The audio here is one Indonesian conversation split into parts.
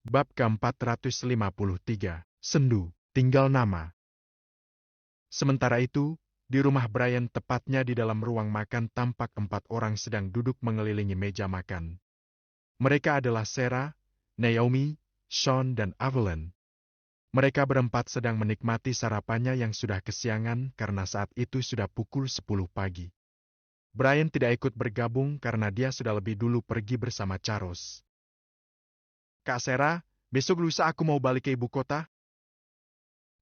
Bab ke-453, Sendu, tinggal nama. Sementara itu, di rumah Brian tepatnya di dalam ruang makan tampak 4 orang sedang duduk mengelilingi meja makan. Mereka adalah Sarah, Naomi, Sean, dan Evelyn. Mereka berempat sedang menikmati sarapannya yang sudah kesiangan karena saat itu sudah pukul 10 pagi. Brian tidak ikut bergabung karena dia sudah lebih dulu pergi bersama Charles. "Kak Sarah, besok lusa aku mau balik ke ibu kota,"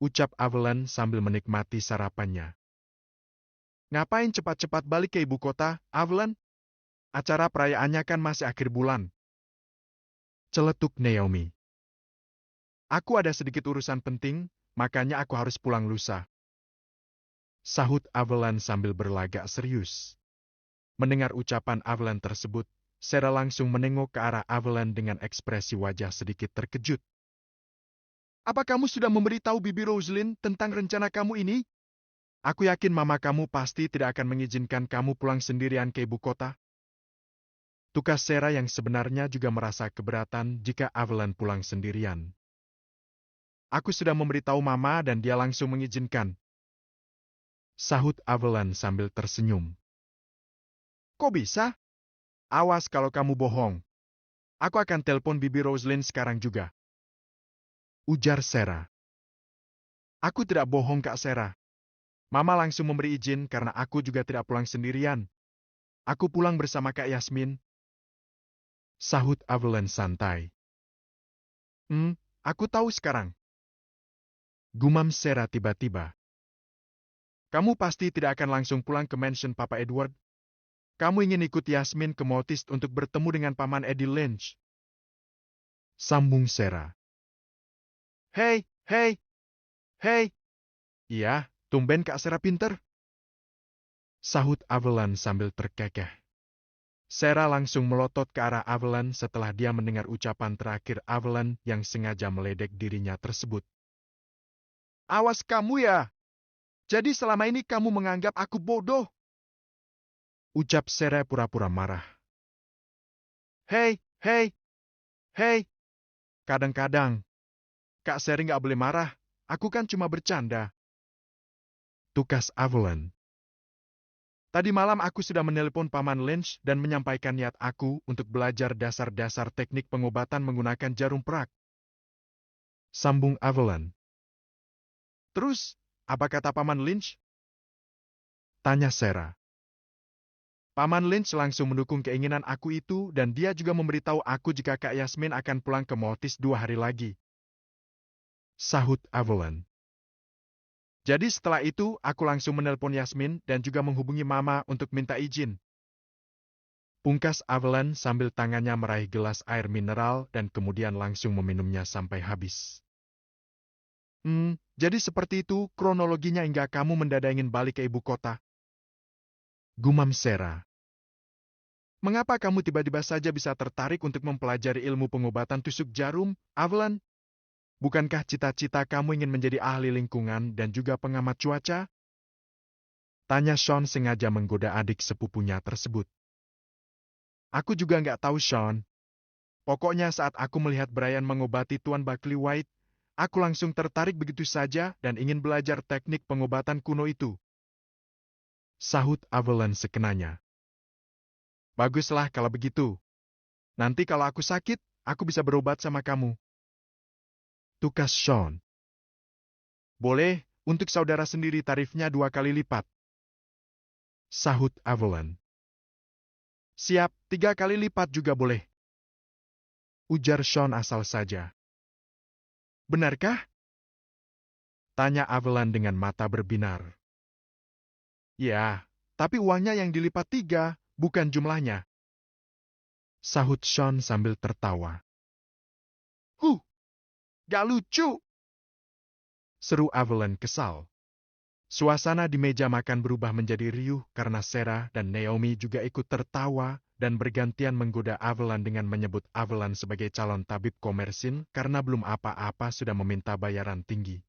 ucap Evelyn sambil menikmati sarapannya. "Ngapain cepat-cepat balik ke ibu kota, Evelyn? Acara perayaannya kan masih akhir bulan," celetuk Naomi. "Aku ada sedikit urusan penting, makanya aku harus pulang lusa," sahut Evelyn sambil berlagak serius. Mendengar ucapan Evelyn tersebut, Sarah langsung menengok ke arah Evelyn dengan ekspresi wajah sedikit terkejut. "Apa kamu sudah memberitahu Bibi Rosalind tentang rencana kamu ini? Aku yakin mama kamu pasti tidak akan mengizinkan kamu pulang sendirian ke ibu kota." Tukas Sarah yang sebenarnya juga merasa keberatan jika Evelyn pulang sendirian. "Aku sudah memberitahu mama dan dia langsung mengizinkan," sahut Evelyn sambil tersenyum. "Kok bisa? Awas kalau kamu bohong. Aku akan telepon Bibi Rosalind sekarang juga," ujar Sarah. "Aku tidak bohong, Kak Sarah. Mama langsung memberi izin karena aku juga tidak pulang sendirian. Aku pulang bersama Kak Yasmin," sahut Evelyn santai. Aku tahu sekarang," gumam Sarah tiba-tiba. "Kamu pasti tidak akan langsung pulang ke mansion Papa Edward. Kamu ingin ikut Yasmin ke Motis untuk bertemu dengan Paman Eddie Lynch," sambung Sarah. "Hei, hei, hei. Iya, tumben Kak Sarah pinter," sahut Evelyn sambil terkekeh. Sarah langsung melotot ke arah Evelyn setelah dia mendengar ucapan terakhir Evelyn yang sengaja meledek dirinya tersebut. "Awas kamu ya! Jadi selama ini kamu menganggap aku bodoh," ucap Sarah pura-pura marah. "Hei, hei, hei. Kadang-kadang, Kak Seri nggak boleh marah. Aku kan cuma bercanda," tukas Evelyn. "Tadi malam aku sudah menelepon Paman Lynch dan menyampaikan niat aku untuk belajar dasar-dasar teknik pengobatan menggunakan jarum perak," sambung Evelyn. "Terus, apa kata Paman Lynch?" tanya Sarah. "Paman Lynch langsung mendukung keinginan aku itu dan dia juga memberitahu aku jika Kak Yasmin akan pulang ke Motis 2 hari lagi," sahut Evelyn. "Jadi setelah itu aku langsung menelpon Yasmin dan juga menghubungi Mama untuk minta izin," pungkas Evelyn sambil tangannya meraih gelas air mineral dan kemudian langsung meminumnya sampai habis. Jadi seperti itu kronologinya hingga kamu mendadak ingin balik ke ibu kota," gumam Sarah. "Mengapa kamu tiba-tiba saja bisa tertarik untuk mempelajari ilmu pengobatan tusuk jarum, Evelyn? Bukankah cita-cita kamu ingin menjadi ahli lingkungan dan juga pengamat cuaca?" tanya Sean sengaja menggoda adik sepupunya tersebut. "Aku juga nggak tahu, Sean. Pokoknya saat aku melihat Brian mengobati Tuan Buckley White, aku langsung tertarik begitu saja dan ingin belajar teknik pengobatan kuno itu," sahut Evelyn sekenanya. "Baguslah kalau begitu. Nanti kalau aku sakit, aku bisa berobat sama kamu," tukas Sean. "Boleh, untuk saudara sendiri tarifnya 2 kali lipat," sahut Evelyn. "Siap, 3 kali lipat juga boleh," ujar Sean asal saja. "Benarkah?" tanya Evelyn dengan mata berbinar. "Ya, tapi uangnya yang dilipat 3, bukan jumlahnya," sahut Sean sambil tertawa. Gak lucu," seru Evelyn kesal. Suasana di meja makan berubah menjadi riuh karena Sarah dan Naomi juga ikut tertawa dan bergantian menggoda Evelyn dengan menyebut Evelyn sebagai calon tabib komersil karena belum apa-apa sudah meminta bayaran tinggi.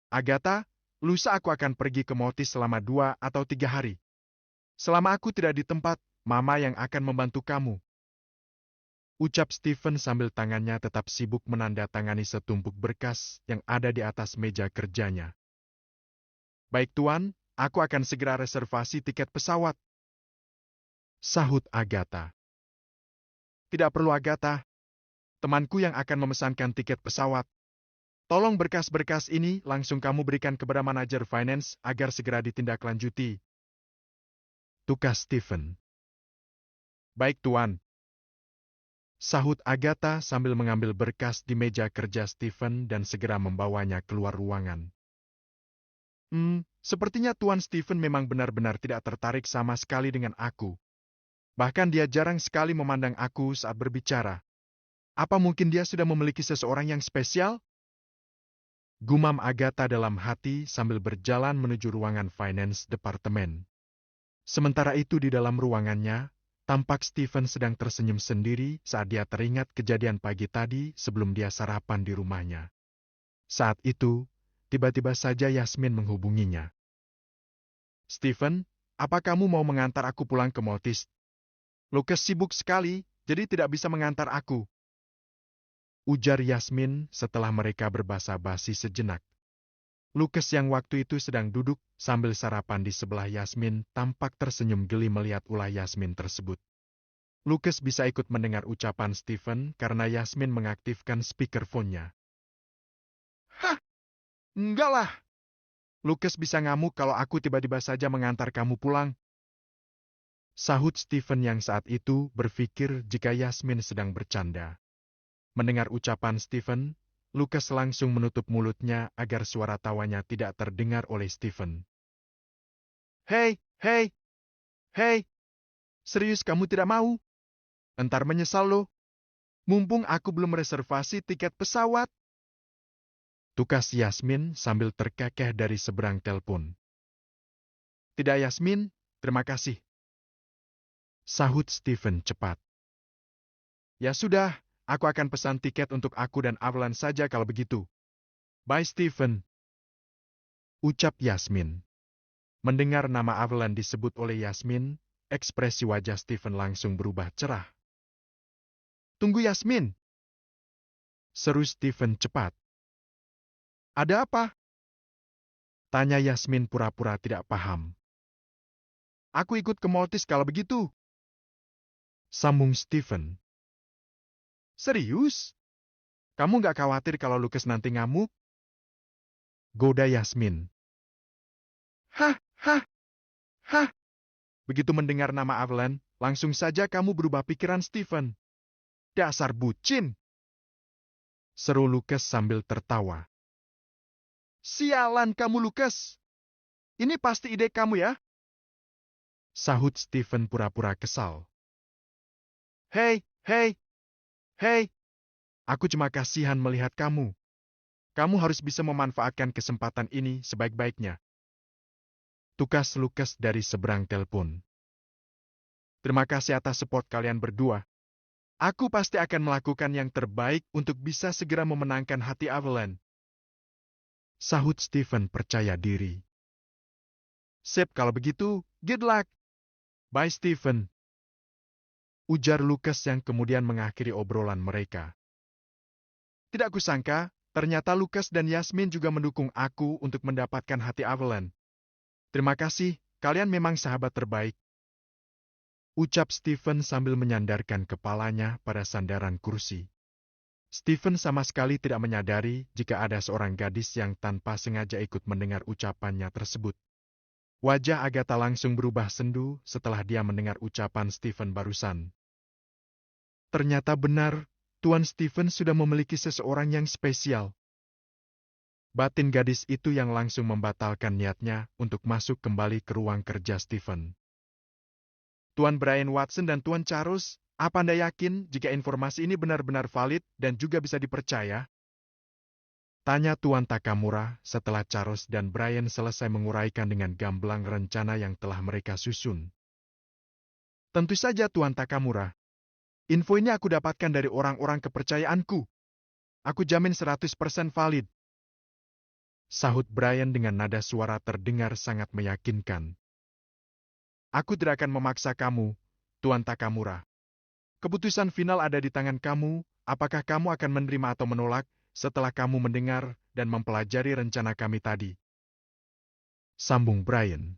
"Agatha, lusa aku akan pergi ke Motis selama 2 atau 3 hari. Selama aku tidak di tempat, Mama yang akan membantu kamu," Ucap Stephen sambil tangannya tetap sibuk menandatangani setumpuk berkas yang ada di atas meja kerjanya. Baik tuan, aku akan segera reservasi tiket pesawat, sahut Agatha. Tidak perlu Agatha, temanku yang akan memesankan tiket pesawat. Tolong berkas-berkas ini langsung kamu berikan kepada manajer finance agar segera ditindaklanjuti, tukas Stephen. Baik tuan, sahut Agatha sambil mengambil berkas di meja kerja Stephen dan segera membawanya keluar ruangan. Sepertinya Tuan Stephen memang benar-benar tidak tertarik sama sekali dengan aku. Bahkan dia jarang sekali memandang aku saat berbicara. Apa mungkin dia sudah memiliki seseorang yang spesial? Gumam Agatha dalam hati sambil berjalan menuju ruangan finance departemen. Sementara itu di dalam ruangannya, tampak Stephen sedang tersenyum sendiri saat dia teringat kejadian pagi tadi sebelum dia sarapan di rumahnya. Saat itu, tiba-tiba saja Yasmin menghubunginya. Stephen, apa kamu mau mengantar aku pulang ke Maltese? Lucas sibuk sekali, jadi tidak bisa mengantar aku, ujar Yasmin setelah mereka berbasa-basi sejenak. Lucas yang waktu itu sedang duduk sambil sarapan di sebelah Yasmin tampak tersenyum geli melihat ulah Yasmin tersebut. Lucas bisa ikut mendengar ucapan Stephen karena Yasmin mengaktifkan speakerphone-nya. Hah, enggak lah. Lucas bisa ngamuk kalau aku tiba-tiba saja mengantar kamu pulang, sahut Stephen yang saat itu berpikir jika Yasmin sedang bercanda. Mendengar ucapan Stephen, Lucas langsung menutup mulutnya agar suara tawanya tidak terdengar oleh Stephen. Hei, hei, hei, serius kamu tidak mau? Entar menyesal lo. Mumpung aku belum reservasi tiket pesawat. Tukas Yasmin sambil terkekeh dari seberang telepon. Tidak Yasmin, terima kasih, sahut Stephen cepat. Ya sudah, aku akan pesan tiket untuk aku dan Avalon saja kalau begitu. Bye Stephen, ucap Yasmin. Mendengar nama Avalon disebut oleh Yasmin, ekspresi wajah Stephen langsung berubah cerah. Tunggu Yasmin, seru Stephen cepat. Ada apa? Tanya Yasmin pura-pura tidak paham. Aku ikut ke Maltese kalau begitu, sambung Stephen. Serius? Kamu nggak khawatir kalau Lucas nanti ngamuk? Goda Yasmin. Hah, hah, hah. Begitu mendengar nama Avalon, langsung saja kamu berubah pikiran Stephen. Dasar bucin, seru Lucas sambil tertawa. Sialan kamu Lucas. Ini pasti ide kamu ya? Sahut Stephen pura-pura kesal. Hei, hei, hei. Aku cuma kasihan melihat kamu. Kamu harus bisa memanfaatkan kesempatan ini sebaik-baiknya, tukas Lucas dari seberang telepon. Terima kasih atas support kalian berdua. Aku pasti akan melakukan yang terbaik untuk bisa segera memenangkan hati Avalon, sahut Stephen percaya diri. Sip kalau begitu, good luck. Bye Stephen, ujar Lucas yang kemudian mengakhiri obrolan mereka. Tidak kusangka, ternyata Lucas dan Yasmin juga mendukung aku untuk mendapatkan hati Avalon. Terima kasih, kalian memang sahabat terbaik, ucap Stephen sambil menyandarkan kepalanya pada sandaran kursi. Stephen sama sekali tidak menyadari jika ada seorang gadis yang tanpa sengaja ikut mendengar ucapannya tersebut. Wajah Agatha langsung berubah sendu setelah dia mendengar ucapan Stephen barusan. Ternyata benar, Tuan Stephen sudah memiliki seseorang yang spesial. Batin gadis itu yang langsung membatalkan niatnya untuk masuk kembali ke ruang kerja Stephen. Tuan Brian Watson dan Tuan Charles, apa Anda yakin jika informasi ini benar-benar valid dan juga bisa dipercaya? Tanya Tuan Takamura setelah Charles dan Brian selesai menguraikan dengan gamblang rencana yang telah mereka susun. Tentu saja Tuan Takamura. Info ini aku dapatkan dari orang-orang kepercayaanku. Aku jamin 100% valid, sahut Brian dengan nada suara terdengar sangat meyakinkan. Aku tidak akan memaksa kamu, Tuan Takamura. Keputusan final ada di tangan kamu, apakah kamu akan menerima atau menolak setelah kamu mendengar dan mempelajari rencana kami tadi. Sambung Brian.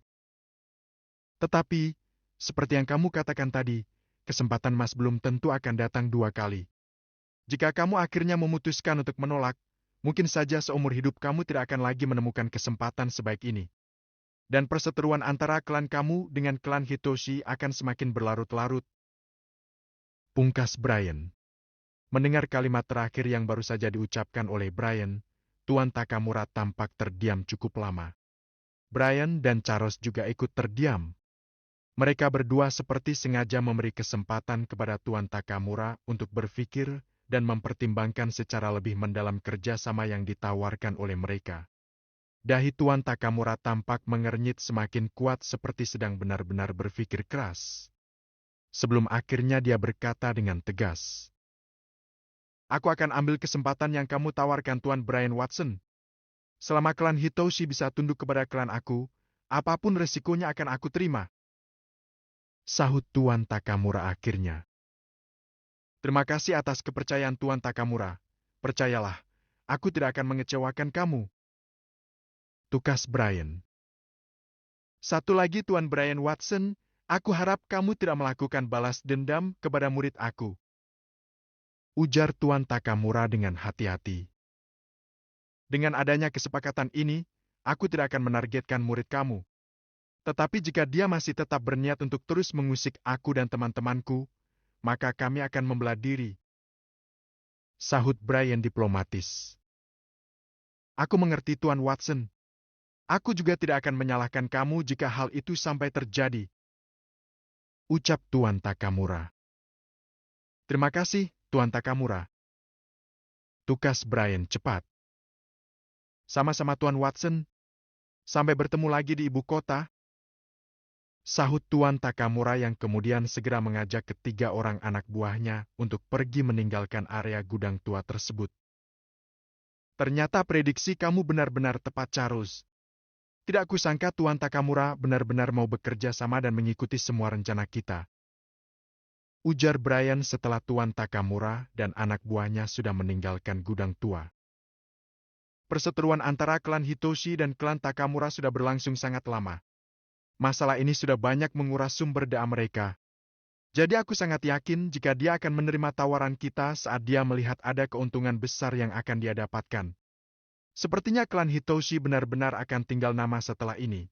Tetapi, seperti yang kamu katakan tadi, kesempatan emas belum tentu akan datang dua kali. Jika kamu akhirnya memutuskan untuk menolak, mungkin saja seumur hidup kamu tidak akan lagi menemukan kesempatan sebaik ini. Dan perseteruan antara klan kamu dengan klan Hitoshi akan semakin berlarut-larut. Pungkas Brian. Mendengar kalimat terakhir yang baru saja diucapkan oleh Brian, Tuan Takamura tampak terdiam cukup lama. Brian dan Charles juga ikut terdiam. Mereka berdua seperti sengaja memberi kesempatan kepada Tuan Takamura untuk berpikir dan mempertimbangkan secara lebih mendalam kerjasama yang ditawarkan oleh mereka. Dahi Tuan Takamura tampak mengernyit semakin kuat seperti sedang benar-benar berpikir keras. Sebelum akhirnya dia berkata dengan tegas, "Aku akan ambil kesempatan yang kamu tawarkan Tuan Brian Watson. Selama klan Hitoshi bisa tunduk kepada klan aku, apapun resikonya akan aku terima." Sahut Tuan Takamura akhirnya. "Terima kasih atas kepercayaan Tuan Takamura. Percayalah, aku tidak akan mengecewakan kamu." Tukas Brian. "Satu lagi Tuan Brian Watson, aku harap kamu tidak melakukan balas dendam kepada murid aku." Ujar Tuan Takamura dengan hati-hati. "Dengan adanya kesepakatan ini, aku tidak akan menargetkan murid kamu. Tetapi jika dia masih tetap berniat untuk terus mengusik aku dan teman-temanku, maka kami akan membelah diri." Sahut Brian diplomatis. "Aku mengerti Tuan Watson. Aku juga tidak akan menyalahkan kamu jika hal itu sampai terjadi." Ucap Tuan Takamura. "Terima kasih, Tuan Takamura." Tukas Brian cepat. "Sama-sama Tuan Watson. Sampai bertemu lagi di ibu kota." Sahut Tuan Takamura yang kemudian segera mengajak ketiga orang anak buahnya untuk pergi meninggalkan area gudang tua tersebut. "Ternyata prediksi kamu benar-benar tepat, Charles. Tidak kusangka Tuan Takamura benar-benar mau bekerja sama dan mengikuti semua rencana kita." Ujar Brian setelah Tuan Takamura dan anak buahnya sudah meninggalkan gudang tua. Perseteruan antara klan Hitoshi dan klan Takamura sudah berlangsung sangat lama. Masalah ini sudah banyak menguras sumber daya mereka. Jadi aku sangat yakin jika dia akan menerima tawaran kita saat dia melihat ada keuntungan besar yang akan dia dapatkan. Sepertinya klan Hitoshi benar-benar akan tinggal nama setelah ini.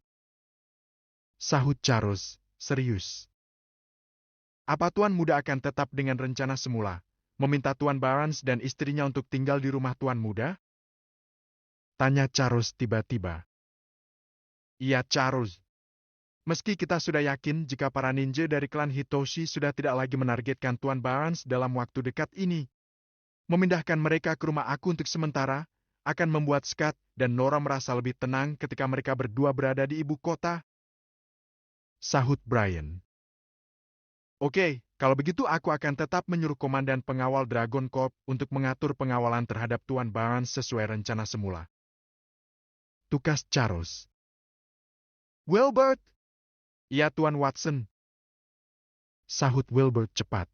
Sahut Charles, serius. "Apa Tuan Muda akan tetap dengan rencana semula, meminta Tuan Barnes dan istrinya untuk tinggal di rumah Tuan Muda?" Tanya Charles tiba-tiba. "Iya, Charles. Meski kita sudah yakin jika para ninja dari klan Hitoshi sudah tidak lagi menargetkan Tuan Barnes dalam waktu dekat ini, memindahkan mereka ke rumah aku untuk sementara akan membuat Scott dan Nora merasa lebih tenang ketika mereka berdua berada di ibu kota." Sahut Brian. "Oke, kalau begitu aku akan tetap menyuruh Komandan Pengawal Dragon Corp untuk mengatur pengawalan terhadap Tuan Barnes sesuai rencana semula." Tukas Charles. "Wilbert!" "Iya, Tuan Watson." Sahut Wilbert cepat.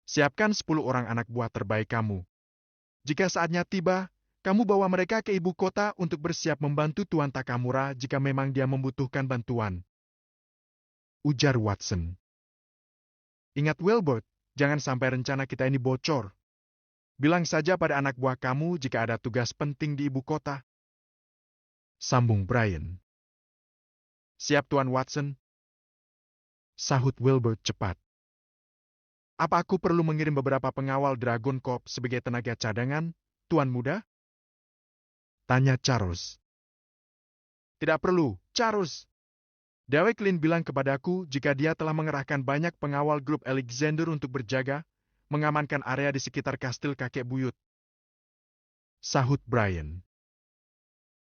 "Siapkan 10 orang anak buah terbaik kamu. Jika saatnya tiba, kamu bawa mereka ke ibu kota untuk bersiap membantu Tuan Takamura jika memang dia membutuhkan bantuan." Ujar Watson. "Ingat Wilbert, jangan sampai rencana kita ini bocor. Bilang saja pada anak buah kamu jika ada tugas penting di ibu kota." Sambung Brian. "Siap Tuan Watson." Sahut Wilbert cepat. "Apa aku perlu mengirim beberapa pengawal Dragon Corp sebagai tenaga cadangan, Tuan Muda?" Tanya Charles. "Tidak perlu, Charles. Dewek Lin bilang kepadaku jika dia telah mengerahkan banyak pengawal grup Alexander untuk berjaga, mengamankan area di sekitar kastil kakek buyut." Sahut Brian.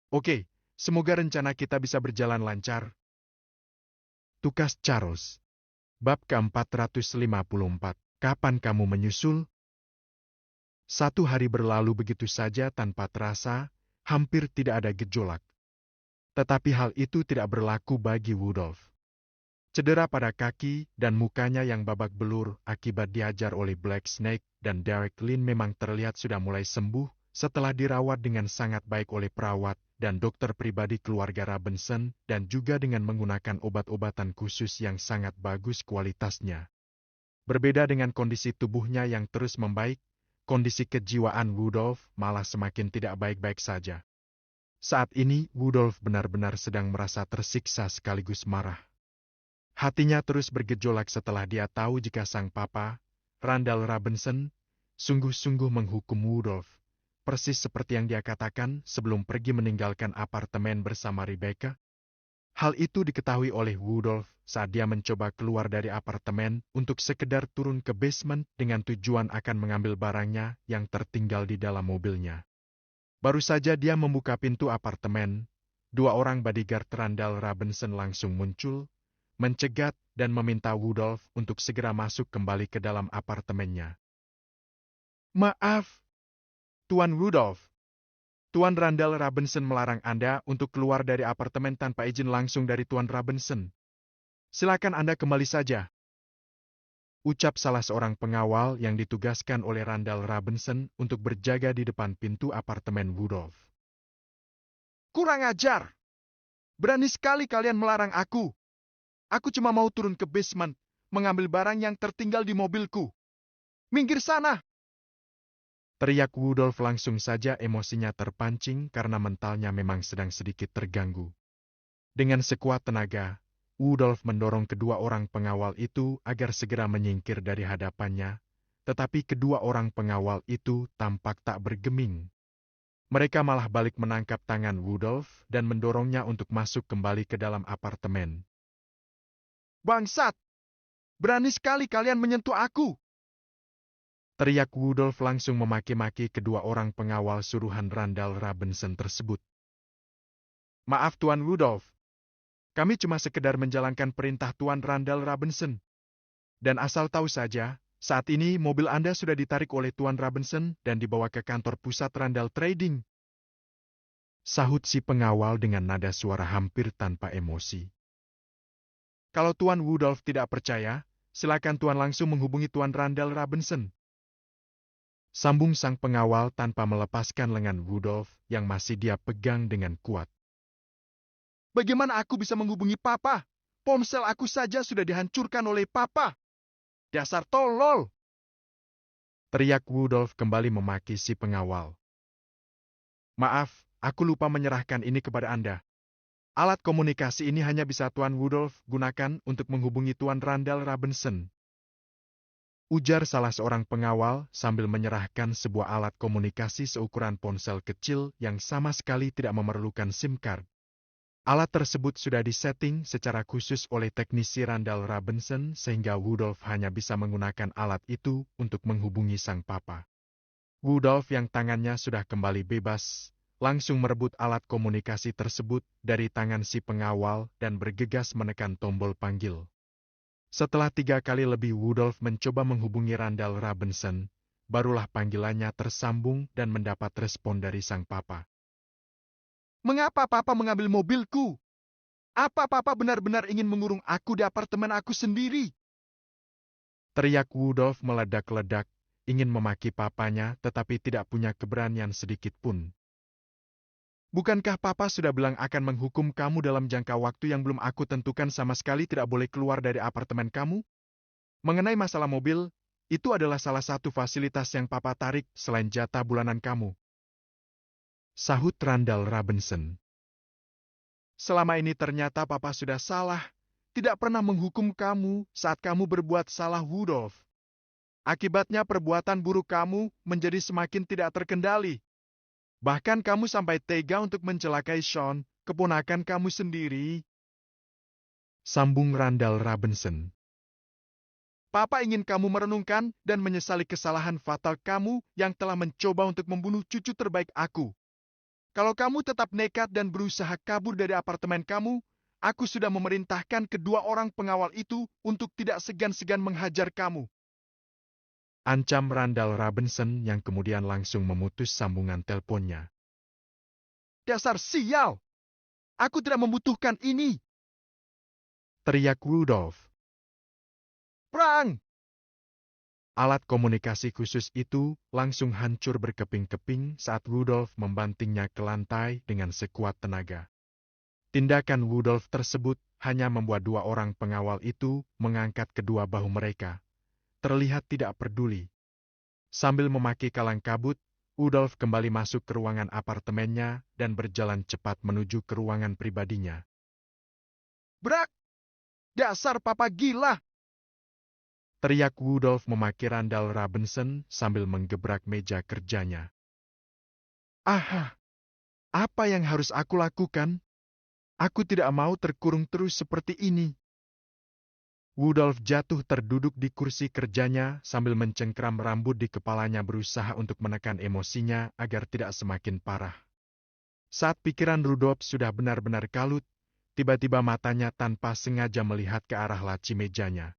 "Oke, semoga rencana kita bisa berjalan lancar." Tukas Charles. Bab ke-454. Kapan kamu menyusul? 1 hari berlalu begitu saja tanpa terasa, hampir tidak ada gejolak. Tetapi hal itu tidak berlaku bagi Woodolph. Cedera pada kaki dan mukanya yang babak belur akibat diajar oleh Black Snake dan Derek Lin memang terlihat sudah mulai sembuh setelah dirawat dengan sangat baik oleh perawat dan dokter pribadi keluarga Robinson dan juga dengan menggunakan obat-obatan khusus yang sangat bagus kualitasnya. Berbeda dengan kondisi tubuhnya yang terus membaik, kondisi kejiwaan Rudolph malah semakin tidak baik-baik saja. Saat ini, Rudolph benar-benar sedang merasa tersiksa sekaligus marah. Hatinya terus bergejolak setelah dia tahu jika sang papa, Randall Robinson, sungguh-sungguh menghukum Rudolph, persis seperti yang dia katakan sebelum pergi meninggalkan apartemen bersama Rebecca. Hal itu diketahui oleh Rudolph saat dia mencoba keluar dari apartemen untuk sekedar turun ke basement dengan tujuan akan mengambil barangnya yang tertinggal di dalam mobilnya. Baru saja dia membuka pintu apartemen, dua orang bodyguard Randall Robinson langsung muncul, mencegat dan meminta Rudolph untuk segera masuk kembali ke dalam apartemennya. Maaf, Tuan Rudolph. Tuan Randall Robinson melarang Anda untuk keluar dari apartemen tanpa izin langsung dari Tuan Robinson. Silakan Anda kembali saja. Ucap salah seorang pengawal yang ditugaskan oleh Randall Robinson untuk berjaga di depan pintu apartemen Rudolph. Kurang ajar! Berani sekali kalian melarang aku. Aku cuma mau turun ke basement, mengambil barang yang tertinggal di mobilku. Minggir sana! Teriak Rudolph langsung saja emosinya terpancing karena mentalnya memang sedang sedikit terganggu. Dengan sekuat tenaga, Rudolph mendorong kedua orang pengawal itu agar segera menyingkir dari hadapannya, tetapi kedua orang pengawal itu tampak tak bergeming. Mereka malah balik menangkap tangan Rudolph dan mendorongnya untuk masuk kembali ke dalam apartemen. Bangsat! Berani sekali kalian menyentuh aku! Teriak Rudolph langsung memaki-maki kedua orang pengawal suruhan Randall Robinson tersebut. Maaf Tuan Rudolph, kami cuma sekedar menjalankan perintah Tuan Randall Robinson. Dan asal tahu saja, saat ini mobil Anda sudah ditarik oleh Tuan Robinson dan dibawa ke kantor pusat Randall Trading. Sahut si pengawal dengan nada suara hampir tanpa emosi. Kalau Tuan Rudolph tidak percaya, silakan Tuan langsung menghubungi Tuan Randall Robinson. Sambung sang pengawal tanpa melepaskan lengan Rudolph yang masih dia pegang dengan kuat. Bagaimana aku bisa menghubungi Papa? Ponsel aku saja sudah dihancurkan oleh Papa. Dasar tolol! Teriak Rudolph kembali memaki si pengawal. Maaf, aku lupa menyerahkan ini kepada Anda. Alat komunikasi ini hanya bisa Tuan Rudolph gunakan untuk menghubungi Tuan Randall Robinson. Ujar salah seorang pengawal sambil menyerahkan sebuah alat komunikasi seukuran ponsel kecil yang sama sekali tidak memerlukan SIM card. Alat tersebut sudah disetting secara khusus oleh teknisi Randall Robinson sehingga Rudolph hanya bisa menggunakan alat itu untuk menghubungi sang papa. Rudolph yang tangannya sudah kembali bebas, langsung merebut alat komunikasi tersebut dari tangan si pengawal dan bergegas menekan tombol panggil. Setelah 3 kali lebih Rudolph mencoba menghubungi Randall Robinson, barulah panggilannya tersambung dan mendapat respon dari sang papa. Mengapa Papa mengambil mobilku? Apa Papa benar-benar ingin mengurung aku di apartemen aku sendiri? Teriak Rudolph meledak-ledak, ingin memaki papanya tetapi tidak punya keberanian sedikit pun. Bukankah Papa sudah bilang akan menghukum kamu dalam jangka waktu yang belum aku tentukan sama sekali tidak boleh keluar dari apartemen kamu? Mengenai masalah mobil, itu adalah salah satu fasilitas yang Papa tarik selain jatah bulanan kamu. Sahut Randall Robinson. Selama ini ternyata Papa sudah salah, tidak pernah menghukum kamu saat kamu berbuat salah Rudolph. Akibatnya perbuatan buruk kamu menjadi semakin tidak terkendali. Bahkan kamu sampai tega untuk mencelakai Sean, keponakan kamu sendiri. Sambung Randall Robinson. Papa ingin kamu merenungkan dan menyesali kesalahan fatal kamu yang telah mencoba untuk membunuh cucu terbaik aku. Kalau kamu tetap nekat dan berusaha kabur dari apartemen kamu, aku sudah memerintahkan kedua orang pengawal itu untuk tidak segan-segan menghajar kamu. Ancam Randall Robinson yang kemudian langsung memutus sambungan teleponnya. Dasar sial! Aku tidak membutuhkan ini. teriak Rudolf. Perang! Alat komunikasi khusus itu langsung hancur berkeping-keping saat Rudolf membantingnya ke lantai dengan sekuat tenaga. Tindakan Rudolf tersebut hanya membuat dua orang pengawal itu mengangkat kedua bahu mereka, terlihat tidak peduli. Sambil memaki kalang kabut, Rudolf kembali masuk ke ruangan apartemennya dan berjalan cepat menuju ke ruangan pribadinya. Brak! Dasar papa gila! Teriak Rudolf memaki randal Rabenson sambil menggebrak meja kerjanya. Aha! Apa yang harus aku lakukan? Aku tidak mau terkurung terus seperti ini. Rudolf jatuh terduduk di kursi kerjanya sambil mencengkram rambut di kepalanya berusaha untuk menekan emosinya agar tidak semakin parah. Saat pikiran Rudolf sudah benar-benar kalut, tiba-tiba matanya tanpa sengaja melihat ke arah laci mejanya.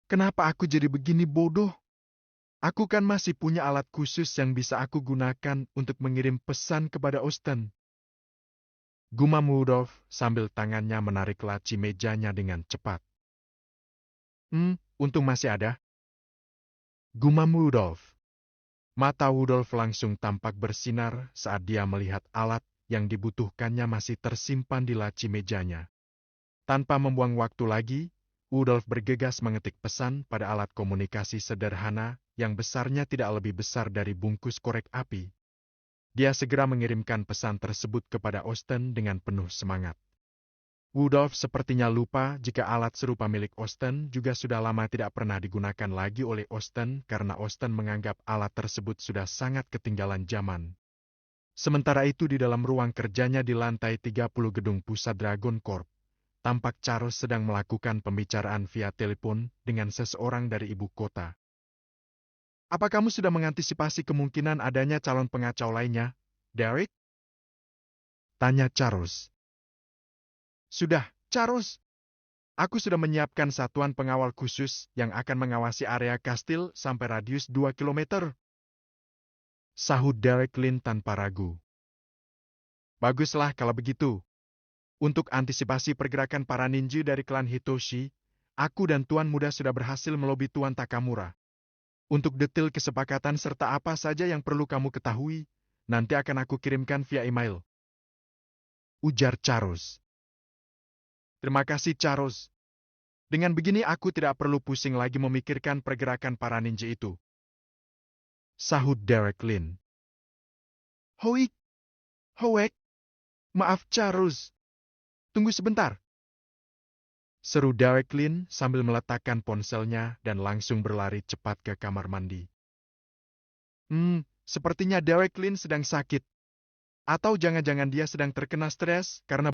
Kenapa aku jadi begini bodoh? Aku kan masih punya alat khusus yang bisa aku gunakan untuk mengirim pesan kepada Austen. Gumam Rudolf sambil tangannya menarik laci mejanya dengan cepat. Untung masih ada. Gumam Rudolf. Mata Rudolf langsung tampak bersinar saat dia melihat alat yang dibutuhkannya masih tersimpan di laci mejanya. Tanpa membuang waktu lagi, Rudolf bergegas mengetik pesan pada alat komunikasi sederhana yang besarnya tidak lebih besar dari bungkus korek api. Dia segera mengirimkan pesan tersebut kepada Austen dengan penuh semangat. Rudolf sepertinya lupa jika alat serupa milik Austen juga sudah lama tidak pernah digunakan lagi oleh Austen karena Austen menganggap alat tersebut sudah sangat ketinggalan zaman. Sementara itu di dalam ruang kerjanya di lantai 30 gedung pusat Dragon Corp, tampak Charles sedang melakukan pembicaraan via telepon dengan seseorang dari ibu kota. Apa kamu sudah mengantisipasi kemungkinan adanya calon pengacau lainnya, Derek? Tanya Charles. Sudah, Charles. Aku sudah menyiapkan satuan pengawal khusus yang akan mengawasi area kastil sampai radius 2 km. Sahut Derek Lin tanpa ragu. Baguslah kalau begitu. Untuk antisipasi pergerakan para ninja dari klan Hitoshi, aku dan Tuan Muda sudah berhasil melobi Tuan Takamura. Untuk detail kesepakatan serta apa saja yang perlu kamu ketahui, nanti akan aku kirimkan via email. Ujar Charles. Terima kasih, Charles. Dengan begini aku tidak perlu pusing lagi memikirkan pergerakan para ninja itu. Sahut Derek Lin. Hoik. Maaf, Charles. Tunggu sebentar. Seru Derek Lin sambil meletakkan ponselnya dan langsung berlari cepat ke kamar mandi. Sepertinya Derek Lin sedang sakit. Atau jangan-jangan dia sedang terkena stres karena